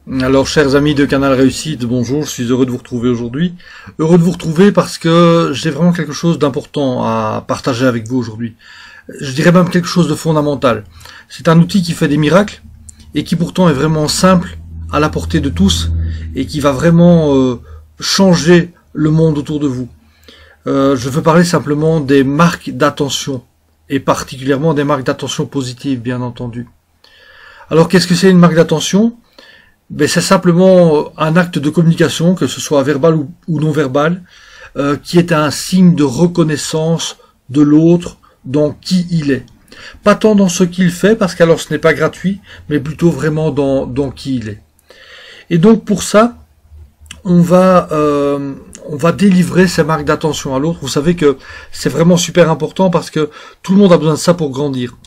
Alors, chers amis de Canal Réussite, bonjour, je suis heureux de vous retrouver aujourd'hui. Heureux de vous retrouver parce que j'ai vraiment quelque chose d'important à partager avec vous aujourd'hui. Je dirais même quelque chose de fondamental. C'est un outil qui fait des miracles et qui pourtant est vraiment simple, à la portée de tous et qui va vraiment changer le monde autour de vous. Je veux parler simplement des marques d'attention et particulièrement des marques d'attention positives, bien entendu. Alors, qu'est-ce que c'est une marque d'attention ? Ben, c'est simplement un acte de communication, que ce soit verbal ou non verbal, qui est un signe de reconnaissance de l'autre dans qui il est. Pas tant dans ce qu'il fait, parce qu'alors ce n'est pas gratuit, mais plutôt vraiment dans qui il est. Et donc pour ça, on va délivrer ces marques d'attention à l'autre. Vous savez que c'est vraiment super important parce que tout le monde a besoin de ça pour grandir.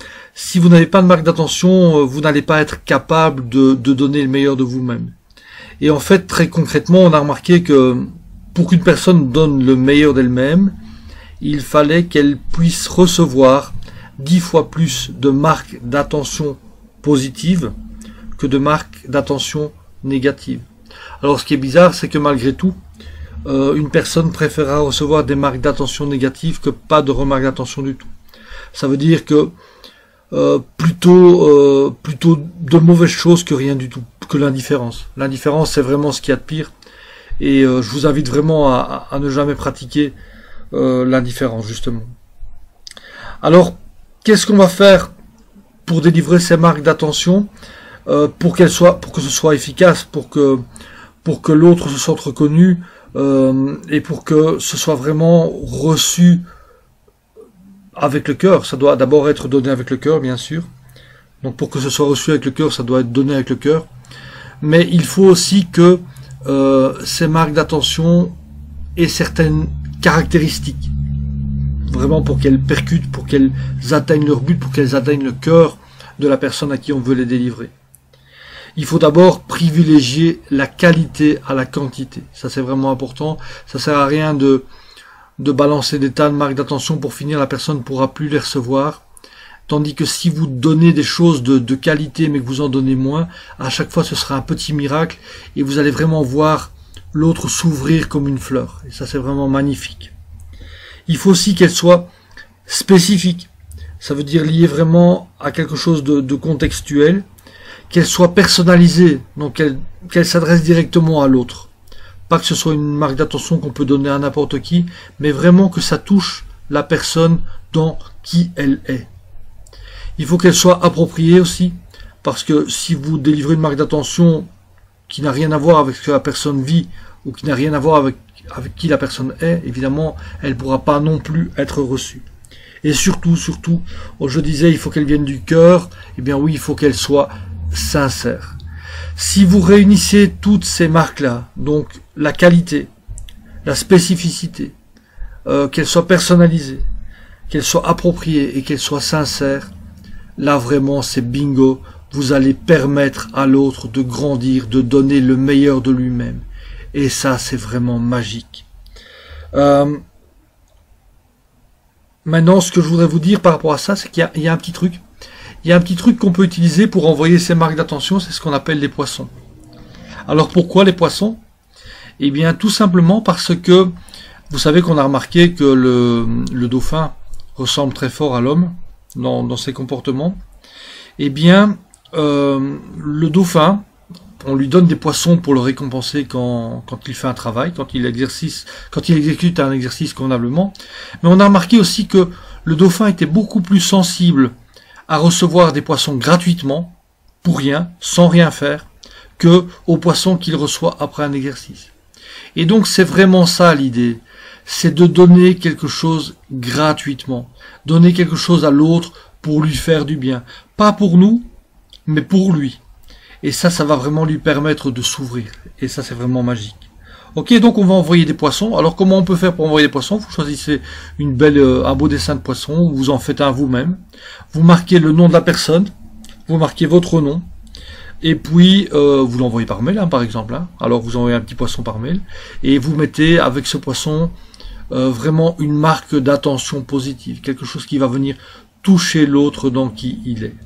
Si vous n'avez pas de marque d'attention, vous n'allez pas être capable de donner le meilleur de vous-même. Et en fait, très concrètement, on a remarqué que pour qu'une personne donne le meilleur d'elle-même, il fallait qu'elle puisse recevoir 10 fois plus de marques d'attention positives que de marques d'attention négatives. Alors ce qui est bizarre, c'est que malgré tout, une personne préférera recevoir des marques d'attention négatives que pas de remarques d'attention du tout. Ça veut dire que plutôt de mauvaises choses que rien du tout, que l'indifférence. L'indifférence, c'est vraiment ce qu'il y a de pire. Et je vous invite vraiment à ne jamais pratiquer l'indifférence, justement. Alors, qu'est-ce qu'on va faire pour délivrer ces marques d'attention, pour que ce soit efficace, pour que l'autre se sente reconnu, et pour que ce soit vraiment reçu avec le cœur. Ça doit d'abord être donné avec le cœur, bien sûr. Donc pour que ce soit reçu avec le cœur, ça doit être donné avec le cœur. Mais il faut aussi que ces marques d'attention aient certaines caractéristiques. Vraiment pour qu'elles percutent, pour qu'elles atteignent leur but, pour qu'elles atteignent le cœur de la personne à qui on veut les délivrer. Il faut d'abord privilégier la qualité à la quantité. Ça, c'est vraiment important. Ça sert à rien de balancer des tas de marques d'attention pour finir, la personne ne pourra plus les recevoir. Tandis que si vous donnez des choses de qualité mais que vous en donnez moins, à chaque fois ce sera un petit miracle et vous allez vraiment voir l'autre s'ouvrir comme une fleur. Et ça, c'est vraiment magnifique. Il faut aussi qu'elle soit spécifique. Ça veut dire liée vraiment à quelque chose de contextuel. Qu'elle soit personnalisée, donc qu'elle s'adresse directement à l'autre. Pas que ce soit une marque d'attention qu'on peut donner à n'importe qui, mais vraiment que ça touche la personne dans qui elle est. Il faut qu'elle soit appropriée aussi, parce que si vous délivrez une marque d'attention qui n'a rien à voir avec ce que la personne vit, ou qui n'a rien à voir avec qui la personne est, évidemment, elle ne pourra pas non plus être reçue. Et surtout, je disais, il faut qu'elle vienne du cœur, eh bien oui, il faut qu'elle soit sincère. Si vous réunissez toutes ces marques-là, donc la qualité, la spécificité, qu'elle soit personnalisée, qu'elle soit appropriée et qu'elle soit sincère, là vraiment c'est bingo, vous allez permettre à l'autre de grandir, de donner le meilleur de lui-même. Et ça, c'est vraiment magique. Maintenant, ce que je voudrais vous dire par rapport à ça, c'est qu'il y a un petit truc. Il y a un petit truc qu'on peut utiliser pour envoyer ces marques d'attention, c'est ce qu'on appelle les poissons. Alors pourquoi les poissons? Eh bien tout simplement parce que vous savez qu'on a remarqué que le dauphin ressemble très fort à l'homme dans ses comportements. Eh bien le dauphin, on lui donne des poissons pour le récompenser quand il fait un travail, quand il exécute un exercice convenablement. Mais on a remarqué aussi que le dauphin était beaucoup plus sensible à recevoir des poissons gratuitement, pour rien, sans rien faire, que aux poissons qu'il reçoit après un exercice. Et donc c'est vraiment ça l'idée, c'est de donner quelque chose gratuitement, donner quelque chose à l'autre pour lui faire du bien, pas pour nous, mais pour lui. Et ça va vraiment lui permettre de s'ouvrir, et ça c'est vraiment magique. Ok, donc on va envoyer des poissons. Alors comment on peut faire pour envoyer des poissons? Vous choisissez un beau dessin de poisson, vous en faites un vous-même. Vous marquez le nom de la personne, vous marquez votre nom, et puis vous l'envoyez par mail, par exemple. Alors vous envoyez un petit poisson par mail, et vous mettez avec ce poisson vraiment une marque d'attention positive, quelque chose qui va venir toucher l'autre dans qui il est.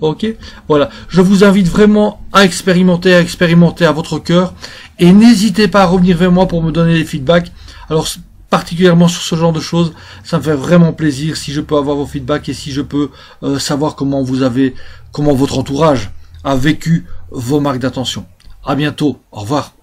Ok, voilà. Je vous invite vraiment à expérimenter à votre cœur. Et n'hésitez pas à revenir vers moi pour me donner des feedbacks. Alors, particulièrement sur ce genre de choses, ça me fait vraiment plaisir si je peux avoir vos feedbacks et si je peux savoir comment votre entourage a vécu vos marques d'attention. À bientôt. Au revoir.